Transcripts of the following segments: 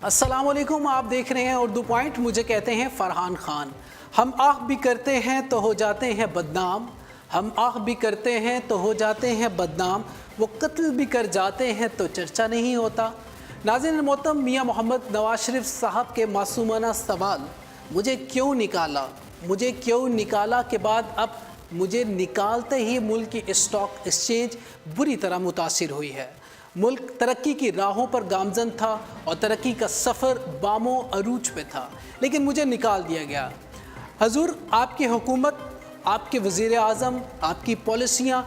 السلام علیکم، آپ دیکھ رہے ہیں اردو پوائنٹ. مجھے کہتے ہیں فرحان خان. ہم آہ بھی کرتے ہیں تو ہو جاتے ہیں بدنام، ہم آہ بھی کرتے ہیں تو ہو جاتے ہیں بدنام، وہ قتل بھی کر جاتے ہیں تو چرچا نہیں ہوتا. ناظرین محترم، میاں محمد نواز شریف صاحب کے معصومانہ سوال مجھے کیوں نکالا، مجھے کیوں نکالا کے بعد اب مجھے نکالتے ہی ملک کی اسٹاک ایکسچینج بری طرح متاثر ہوئی ہے. ملک ترقی کی راہوں پر گامزن تھا اور ترقی کا سفر بام و عروج پہ تھا، لیکن مجھے نکال دیا گیا. حضور، آپ کی حکومت، آپ کے وزیر اعظم، آپ کی پالیسیاں،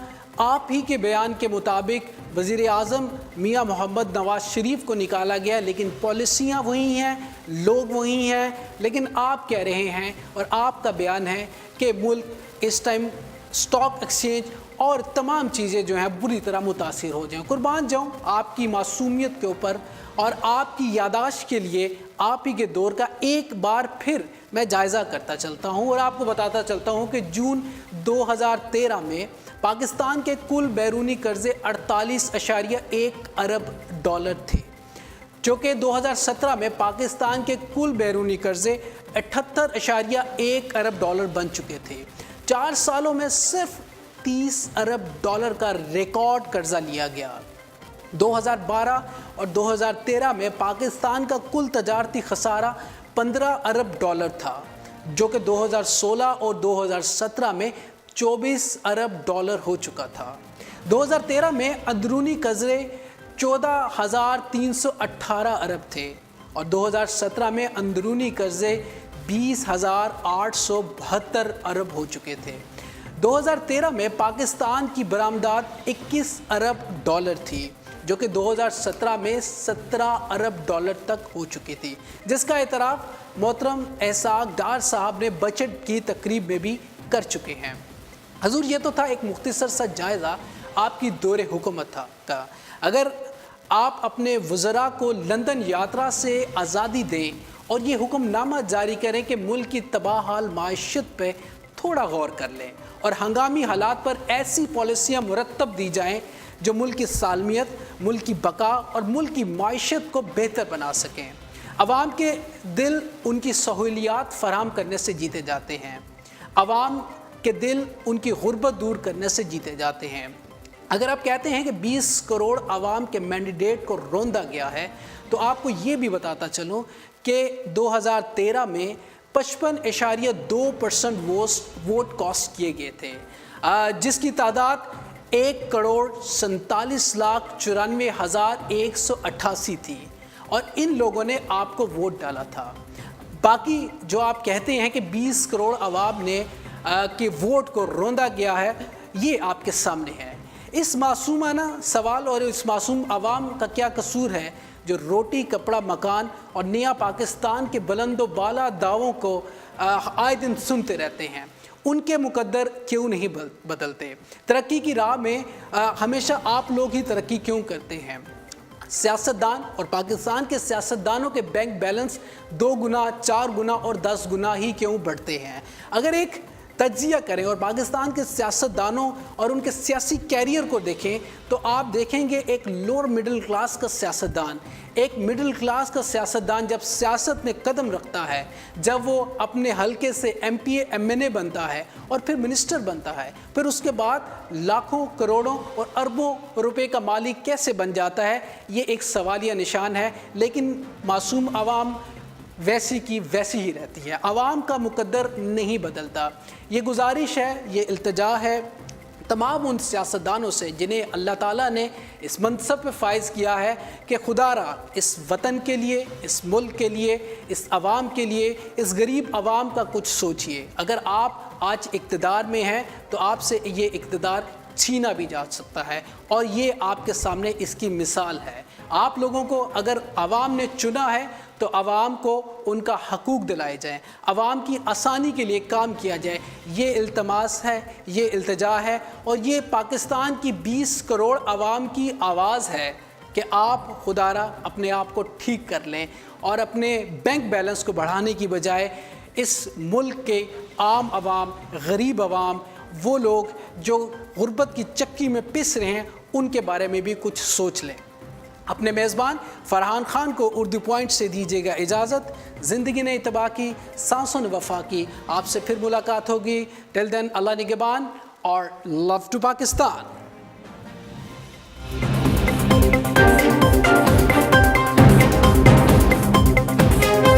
آپ ہی کے بیان کے مطابق وزیر اعظم میاں محمد نواز شریف کو نکالا گیا، لیکن پالیسیاں وہی ہیں، لوگ وہی ہیں. لیکن آپ کہہ رہے ہیں اور آپ کا بیان ہے کہ ملک اس ٹائم اسٹاک ایکسچینج اور تمام چیزیں جو ہیں بری طرح متاثر ہو جائیں. قربان جاؤں آپ کی معصومیت کے اوپر اور آپ کی یاداشت کے لیے آپ ہی کے دور کا ایک بار پھر میں جائزہ کرتا چلتا ہوں اور آپ کو بتاتا چلتا ہوں کہ جون 2013 میں پاکستان کے کل بیرونی قرضے 48.1 ارب ڈالر تھے، جو کہ 2017 میں پاکستان کے کل بیرونی قرضے 78.1 ارب ڈالر بن چکے تھے. 4 سالوں میں صرف 30 ارب ڈالر کا ریکارڈ قرضہ لیا گیا. 2012 اور 2013 میں پاکستان کا کل تجارتی خسارہ 15 ارب ڈالر تھا، جو کہ 2016 اور 2017 میں 24 ارب ڈالر ہو چکا تھا. 2013 میں اندرونی قرضے 14,318 ارب تھے اور 2017 میں اندرونی قرضے 20,872 ارب ہو چکے تھے. 2013 میں پاکستان کی برآمدات 21 ارب ڈالر تھی، جو کہ 2017 میں 17 ارب ڈالر تک ہو چکی تھی، جس کا اعتراف محترم اسحاق ڈار صاحب نے بجٹ کی تقریب میں بھی کر چکے ہیں. حضور، یہ تو تھا ایک مختصر سا جائزہ آپ کی دور حکومت کا. اگر آپ اپنے وزراء کو لندن یاترا سے آزادی دیں اور یہ حکم نامہ جاری کریں کہ ملک کی تباہ حال معیشت پہ تھوڑا غور کر لیں اور ہنگامی حالات پر ایسی پالیسیاں مرتب دی جائیں جو ملک کی سالمیت، ملک کی بقا اور ملک کی معیشت کو بہتر بنا سکیں. عوام کے دل ان کی سہولیات فراہم کرنے سے جیتے جاتے ہیں، عوام کے دل ان کی غربت دور کرنے سے جیتے جاتے ہیں. اگر آپ کہتے ہیں کہ 20 کروڑ عوام کے مینڈیٹ کو روندا گیا ہے، تو آپ کو یہ بھی بتاتا چلوں کہ 2013 میں 55.2% ووٹ کاسٹ کیے گئے تھے، جس کی تعداد 1,47,94,188 تھی، اور ان لوگوں نے آپ کو ووٹ ڈالا تھا. باقی جو آپ کہتے ہیں کہ 20 کروڑ عوام نے کہ ووٹ کو روندا گیا ہے، یہ آپ کے سامنے ہے. اس معصومانہ سوال اور اس معصوم عوام کا کیا قصور ہے جو روٹی، کپڑا، مکان اور نیا پاکستان کے بلند و بالا دعووں کو آئے دن سنتے رہتے ہیں؟ ان کے مقدر کیوں نہیں بدلتے؟ ترقی کی راہ میں ہمیشہ آپ لوگ ہی ترقی کیوں کرتے ہیں؟ سیاستدان اور پاکستان کے سیاستدانوں کے بینک بیلنس 2 گنا، 4 گنا اور 10 گنا ہی کیوں بڑھتے ہیں؟ اگر ایک تجزیہ کریں اور پاکستان کے سیاستدانوں اور ان کے سیاسی کیریئر کو دیکھیں تو آپ دیکھیں گے ایک لوور مڈل کلاس کا سیاستدان، ایک مڈل کلاس کا سیاستدان جب سیاست میں قدم رکھتا ہے، جب وہ اپنے حلقے سے MP ایم این اے بنتا ہے اور پھر منسٹر بنتا ہے، پھر اس کے بعد لاکھوں، کروڑوں اور اربوں روپے کا مالک کیسے بن جاتا ہے، یہ ایک سوالیہ نشان ہے. لیکن معصوم عوام ویسی کی ویسی ہی رہتی ہے، عوام کا مقدر نہیں بدلتا. یہ گزارش ہے، یہ التجا ہے تمام ان سیاستدانوں سے جنہیں اللہ تعالیٰ نے اس منصب پہ فائز کیا ہے کہ خدا را اس وطن کے لیے، اس ملک کے لیے، اس عوام کے لیے، اس غریب عوام کا کچھ سوچئے. اگر آپ آج اقتدار میں ہیں تو آپ سے یہ اقتدار چھینا بھی جا سکتا ہے، اور یہ آپ کے سامنے اس کی مثال ہے. آپ لوگوں کو اگر عوام نے چنا ہے تو عوام کو ان کا حقوق دلائے جائیں، عوام کی آسانی کے لیے کام کیا جائے. یہ التماس ہے، یہ التجا ہے، اور یہ پاکستان کی 20 کروڑ عوام کی آواز ہے کہ آپ خدا را اپنے آپ کو ٹھیک کر لیں اور اپنے بینک بیلنس کو بڑھانے کی بجائے اس ملک کے عام عوام، غریب عوام، وہ لوگ جو غربت کی چکی میں پس رہے ہیں، ان کے بارے میں بھی کچھ سوچ لیں. اپنے میزبان فرحان خان کو اردو پوائنٹ سے دیجیے گا اجازت. زندگی نے اتباع کی، سانسوں نے وفا کی. آپ سے پھر ملاقات ہوگی. ٹل دین اللہ نگہبان اور لو ٹو پاکستان.